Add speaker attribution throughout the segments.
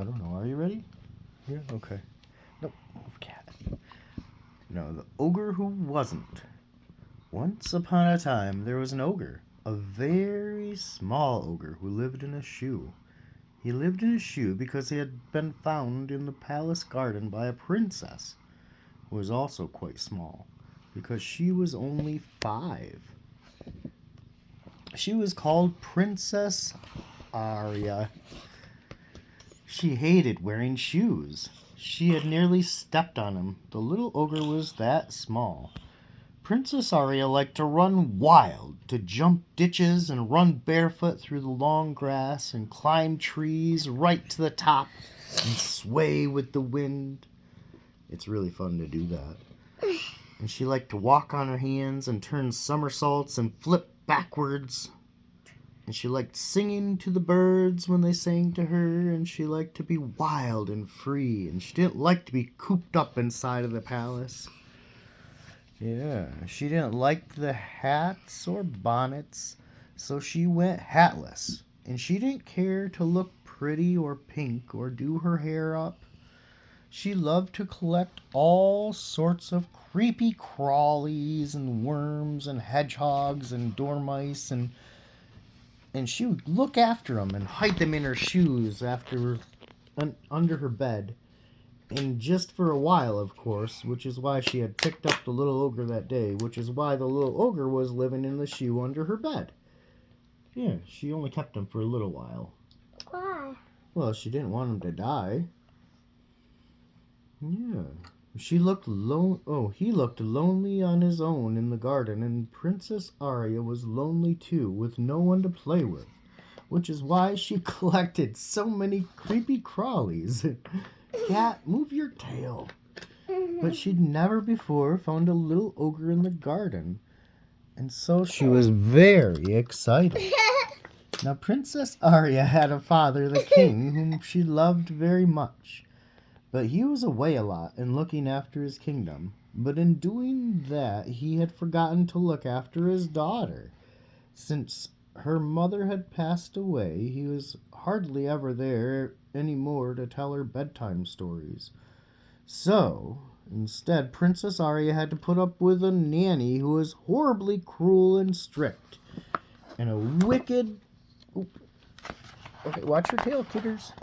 Speaker 1: I don't know. Are you ready? Yeah, okay. No, cat. No, the ogre who wasn't. Once upon a time, there was an ogre, a very small ogre who lived in a shoe. He lived in a shoe because he had been found in the palace garden by a princess, who was also quite small, because she was only 5. She was called Princess Aria. She hated wearing shoes. She had nearly stepped on him. The little ogre was that small. Princess Aria liked to run wild, to jump ditches and run barefoot through the long grass and climb trees right to the top and sway with the wind. It's really fun to do that. And she liked to walk on her hands and turn somersaults and flip backwards. And she liked singing to the birds when they sang to her, and she liked to be wild and free, and she didn't like to be cooped up inside of the palace. Yeah, she didn't like the hats or bonnets, so she went hatless. And she didn't care to look pretty or pink or do her hair up. She loved to collect all sorts of creepy crawlies and worms and hedgehogs and dormice, and she would look after them and hide them in her shoes under her bed. And just for a while, of course, which is why she had picked up the little ogre that day, which is why the little ogre was living in the shoe under her bed. Yeah, she only kept him for a little while.
Speaker 2: Why?
Speaker 1: Well, she didn't want him to die. Yeah. He looked lonely on his own in the garden, and Princess Aria was lonely too, with no one to play with, which is why she collected so many creepy crawlies. Cat, move your tail. But she'd never before found a little ogre in the garden, and so she was very excited. Now, Princess Aria had a father, the king, whom she loved very much. But he was away a lot and looking after his kingdom. But in doing that, he had forgotten to look after his daughter. Since her mother had passed away, he was hardly ever there anymore to tell her bedtime stories. So, instead, Princess Aria had to put up with a nanny who was horribly cruel and strict. And a wicked... Okay, watch your tail, kidders.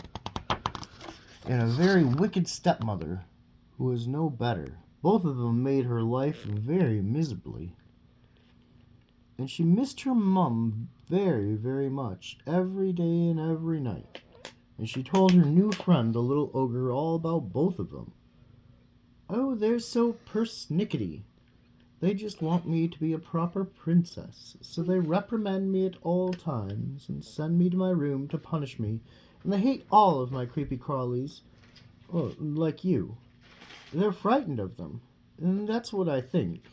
Speaker 1: And a very wicked stepmother who was no better. Both of them made her life very miserably. And she missed her mum very, very much, every day and every night. And she told her new friend, the little ogre, all about both of them. Oh, they're so persnickety. They just want me to be a proper princess, so they reprimand me at all times and send me to my room to punish me. And they hate all of my creepy crawlies. Oh, like you. They're frightened of them. And that's what I think.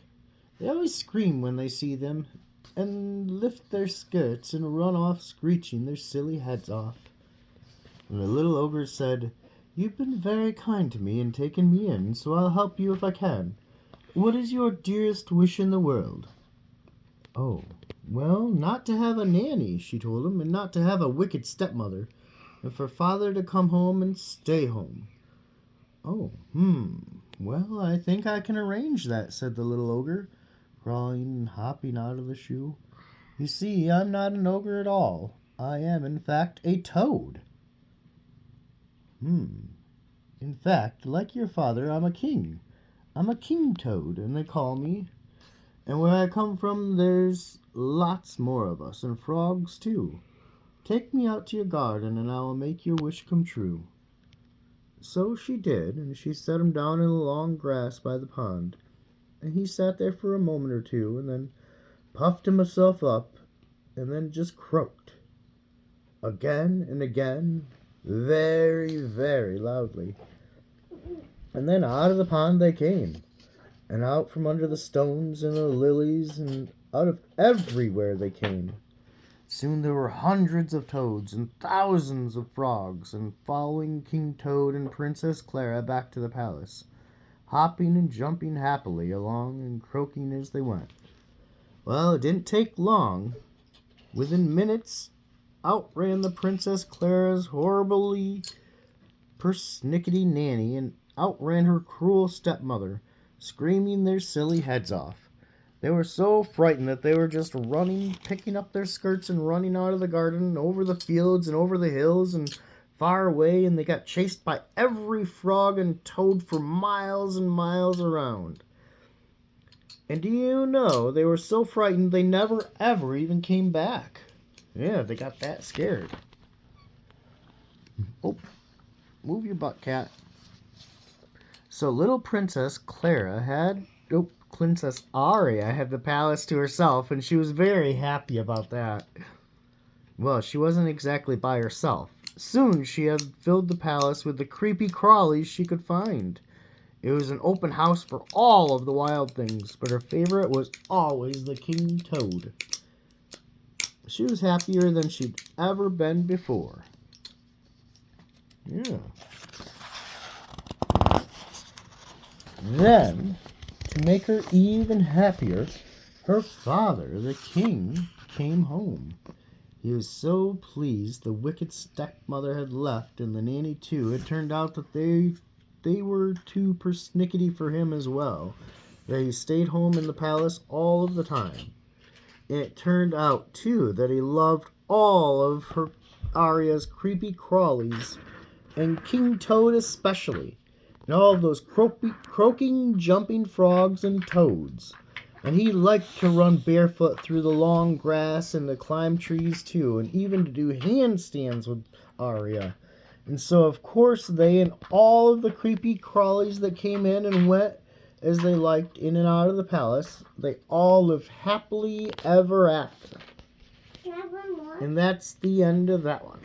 Speaker 1: They always scream when they see them, and lift their skirts and run off screeching their silly heads off. And the little ogre said, "You've been very kind to me and taken me in, so I'll help you if I can. What is your dearest wish in the world?" Oh, well, not to have a nanny, she told him, and not to have a wicked stepmother, and for father to come home and stay home. Oh, well, I think I can arrange that, said the little ogre, crawling and hopping out of the shoe. You see, I'm not an ogre at all. I am, in fact, a toad. In fact, like your father, I'm a king. I'm a king toad, and they call me. And where I come from, there's lots more of us, and frogs too. Take me out to your garden, and I will make your wish come true. So she did, and she set him down in the long grass by the pond. And he sat there for a moment or two, and then puffed himself up, and then just croaked. Again and again, very, very loudly. And then out of the pond they came, and out from under the stones and the lilies, and out of everywhere they came. Soon there were hundreds of toads and thousands of frogs, and following King Toad and Princess Clara back to the palace, hopping and jumping happily along and croaking as they went. Well, it didn't take long. Within minutes, out ran the Princess Clara's horribly persnickety nanny and outran her cruel stepmother, screaming their silly heads off. They were so frightened that they were just running, picking up their skirts and running out of the garden, over the fields and over the hills and far away, and they got chased by every frog and toad for miles and miles around. And do you know, they were so frightened they never ever even came back. Yeah, they got that scared. Oh, move your butt, cat. So little Princess Clara had... Oh, Princess Aria had the palace to herself, and she was very happy about that. Well, she wasn't exactly by herself. Soon she had filled the palace with the creepy crawlies she could find. It was an open house for all of the wild things, but her favorite was always the King Toad. She was happier than she'd ever been before. Yeah. Then, to make her even happier, her father, the king, came home. He was so pleased the wicked stepmother had left, and the nanny too. It turned out that they were too persnickety for him as well, that he stayed home in the palace all of the time. And it turned out, too, that he loved all of her Aria's creepy crawlies, and King Toad especially, and all of those croaking, jumping frogs and toads. And he liked to run barefoot through the long grass and to climb trees, too, and even to do handstands with Aria. And so, of course, they and all of the creepy crawlies that came in and went as they liked in and out of the palace, they all lived happily ever after. And that's the end of that one.